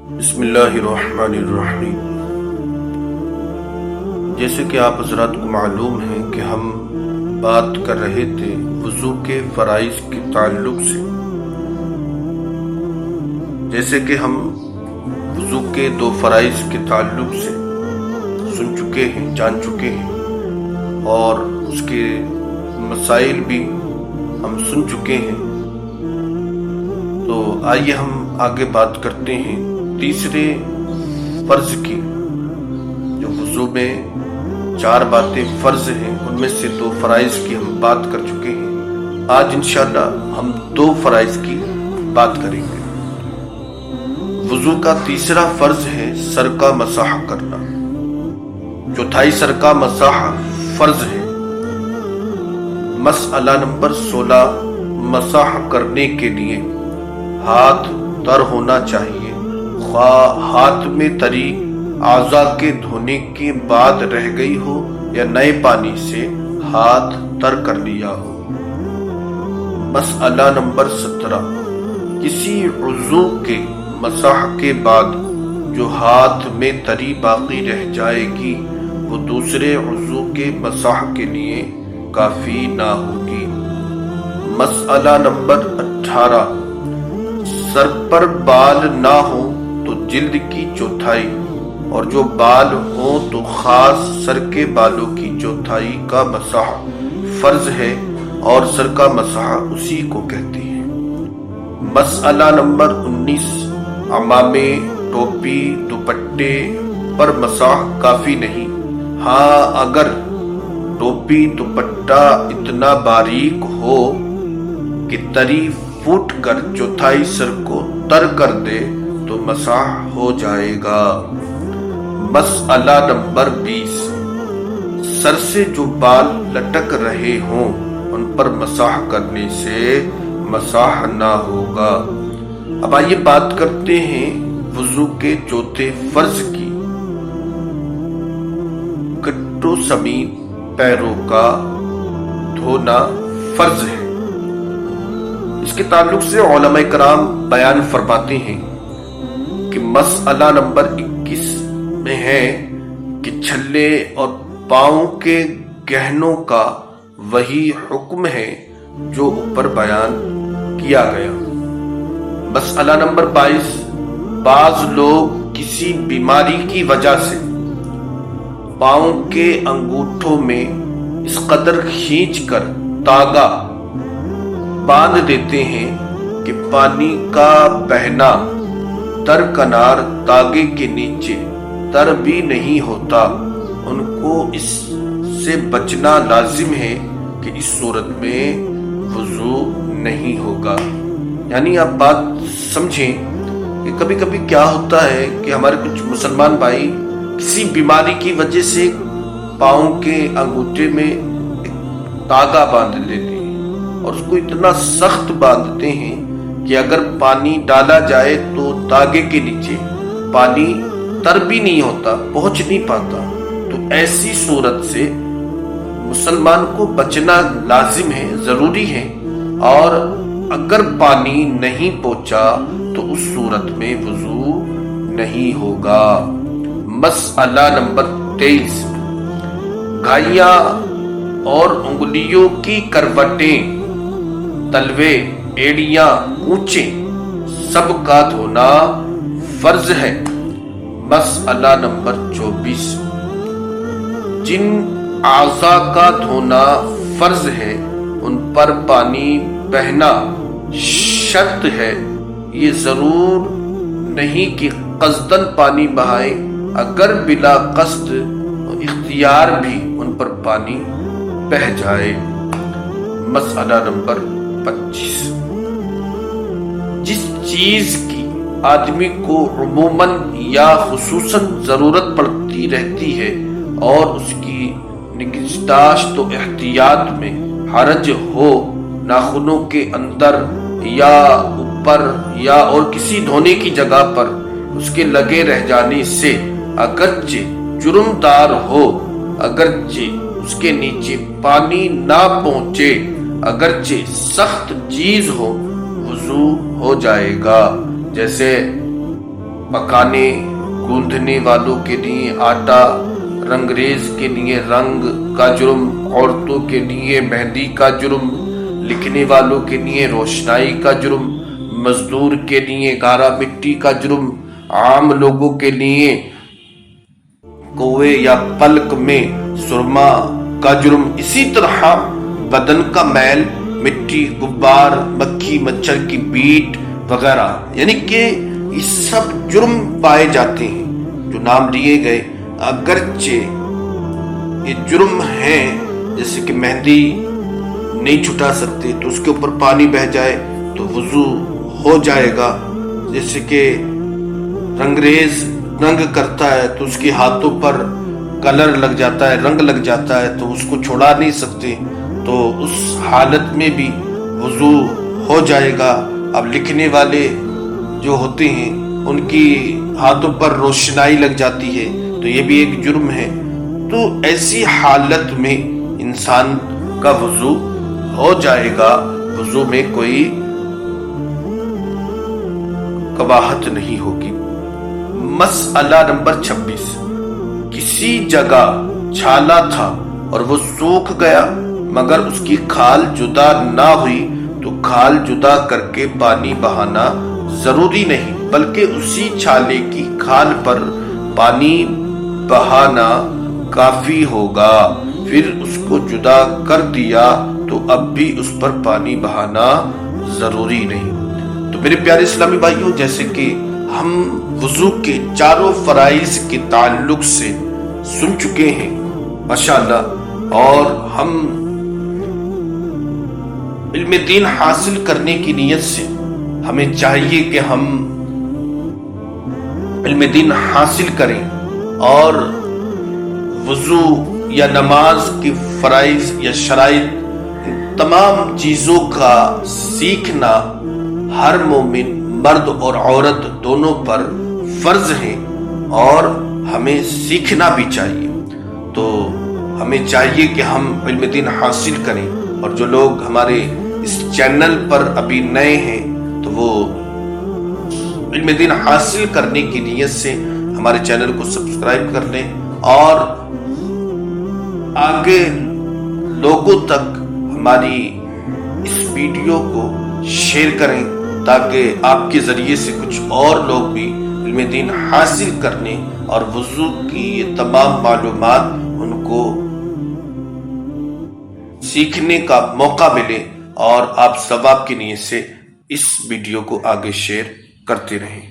بسم اللہ الرحمن الرحیم۔ جیسے کہ آپ حضرات کو معلوم ہے کہ ہم بات کر رہے تھے وضو کے فرائض کے تعلق سے، جیسے کہ ہم وضو کے 2 فرائض کے تعلق سے سن چکے ہیں، جان چکے ہیں، اور اس کے مسائل بھی ہم سن چکے ہیں۔ تو آئیے ہم آگے بات کرتے ہیں تیسرے فرض کی۔ جو وضو میں 4 باتیں فرض ہیں، ان میں سے 2 فرائض کی ہم بات کر چکے ہیں۔ آج انشاءاللہ ہم 2 فرائض کی بات کریں گے۔ وضو کا تیسرا فرض ہے سر کا مسح کرنا۔ چوتھائی سر کا مسح فرض ہے۔ مسئلہ نمبر 16، مسح کرنے کے لیے ہاتھ تر ہونا چاہیے، خواہ ہاتھ میں تری اعضاء کے دھونے کے بعد رہ گئی ہو یا نئے پانی سے ہاتھ تر کر لیا ہو۔ مسئلہ نمبر 17، کسی عضو کے مسح کے بعد جو ہاتھ میں تری باقی رہ جائے گی وہ دوسرے عضو کے مسح کے لیے کافی نہ ہوگی۔ مسئلہ نمبر 18، سر پر بال نہ ہو تو جلد کی چوتھائی، اور جو بال ہو تو خاص سر کے بالوں کی چوتھائی کا مسح فرض ہے، اور سر کا مسح اسی کو کہتے ہیں۔ مسئلہ نمبر 19، عمامے، ٹوپی، دوپٹے پر مسح کافی نہیں۔ ہاں، اگر ٹوپی دوپٹہ اتنا باریک ہو کہ تری پھوٹ کر چوتھائی سر کو تر کر دے تو مسح ہو جائے گا۔ مسئلہ نمبر 20، سر سے جو بال لٹک رہے ہوں ان پر مسح کرنے سے مسح نہ ہوگا۔ اب آئیے بات کرتے ہیں وضو کے چوتھے فرض کی۔ گٹوں سمیت پیروں کا دھونا فرض ہے۔ اس کے تعلق سے علماء کرام بیان فرماتے ہیں کہ مسئلہ نمبر 21 میں ہے کہ چھلے اور پاؤں کے گہنوں کا وہی حکم ہے جو اوپر بیان کیا گیا۔ مسئلہ نمبر 22، بعض لوگ کسی بیماری کی وجہ سے پاؤں کے انگوٹھوں میں اس قدر کھینچ کر تاگا باندھ دیتے ہیں کہ پانی کا بہنا درکنار تاگے کے نیچے تر بھی نہیں ہوتا۔ ان کو اس سے بچنا لازم ہے کہ اس صورت میں وضو نہیں ہوگا۔ یعنی آپ بات سمجھیں کہ کبھی کبھی کیا ہوتا ہے کہ ہمارے کچھ مسلمان بھائی کسی بیماری کی وجہ سے پاؤں کے انگوٹھے میں ایک تاگا باندھ لیتے ہیں، اور اس کو اتنا سخت باندھتے ہیں کہ اگر پانی ڈالا جائے تو تاگے کے نیچے پانی تر بھی نہیں ہوتا، پہنچ نہیں پاتا۔ تو ایسی صورت سے مسلمان کو بچنا لازم ہے، ضروری ہے، اور اگر پانی نہیں پہنچا تو اس صورت میں وضو نہیں ہوگا۔ مسئلہ نمبر 23، گھائیاں اور انگلیوں کی کروٹیں، تلوے، ایڑیاں، اونچیں سب کا دھونا فرض ہے۔ مسئلہ نمبر 24، جن اعضاء کا دھونا فرض ہے ان پر پانی بہنا شرط ہے۔ یہ ضرور نہیں کہ قصداً پانی بہائیں، اگر بلا قصد اختیار بھی ان پر پانی بہہ جائے۔ مسئلہ نمبر 25، جس چیز کی آدمی کو عموماً یا خصوصاً ضرورت پڑتی رہتی ہے اور اس کی نگہداشت و احتیاط میں حرج ہو، ناخنوں کے اندر یا اوپر یا اور کسی دھونے کی جگہ پر اس کے لگے رہ جانے سے اگرچہ جرمدار ہو، اگرچہ اس کے نیچے پانی نہ پہنچے، اگرچہ سخت چیز ہو، وضو ہو جائے گا۔ جیسے پکانے گوندھنے والوں کے لیے آٹا، رنگریز کے لیے رنگ کا جرم، عورتوں کے لیے مہندی کا جرم، لکھنے والوں کے لیے روشنائی کا جرم، مزدور کے لیے گارا مٹی کا جرم، عام لوگوں کے لیے کوے یا پلک میں سرما کا جرم، اسی طرح بدن کا میل، مٹی، غبار، مکھی مچھر کی بیٹ وغیرہ، یعنی کہ یہ سب جرم پائے جاتے ہیں جو نام لیے گئے، اگرچہ یہ جرم ہیں، جیسے کہ مہندی نہیں چھٹا سکتے تو اس کے اوپر پانی بہہ جائے تو وضو ہو جائے گا، جیسے کہ رنگریز رنگ کرتا ہے تو اس کے ہاتھوں پر کلر لگ جاتا ہے، رنگ لگ جاتا ہے تو اس کو چھوڑا نہیں سکتے، تو اس حالت میں بھی وضو ہو جائے گا۔ اب لکھنے والے جو ہوتے ہیں ان کی ہاتھوں پر روشنائی لگ جاتی ہے تو یہ بھی ایک جرم ہے، تو ایسی حالت میں انسان کا وضو ہو جائے گا، وضو میں کوئی قباحت نہیں ہوگی۔ مسئلہ نمبر 26، کسی جگہ چھالا تھا اور وہ سوکھ گیا مگر اس کی کھال جدا نہ ہوئی تو کھال جدا کر کے پانی بہانا ضروری نہیں، بلکہ اسی چھالے کی کھال پر پانی بہانا کافی ہوگا۔ پھر اس کو جدا کر دیا تو اب بھی اس پر پانی بہانا ضروری نہیں۔ تو میرے پیارے اسلامی بھائیوں، جیسے کہ ہم وضو کے چاروں فرائض کے تعلق سے سن چکے ہیں ماشاءاللہ، اور ہم علم دین حاصل کرنے کی نیت سے ہمیں چاہیے کہ ہم علم دین حاصل کریں اور وضو یا نماز کی فرائض یا شرائط تمام چیزوں کا سیکھنا ہر مومن مرد اور عورت دونوں پر فرض ہے اور ہمیں سیکھنا بھی چاہیے۔ تو ہمیں چاہیے کہ ہم علم دین حاصل کریں، اور جو لوگ ہمارے اس چینل پر ابھی نئے ہیں تو وہ علم دین حاصل کرنے کی نیت سے ہمارے چینل کو سبسکرائب کر لیں اور آگے لوگوں تک ہماری اس ویڈیو کو شیئر کریں تاکہ آپ کے ذریعے سے کچھ اور لوگ بھی علم دین حاصل کرنے اور وضو کی یہ تمام معلومات ان کو سیکھنے کا موقع ملے، اور آپ ثواب کی نیت سے اس ویڈیو کو آگے شیئر کرتے رہیں۔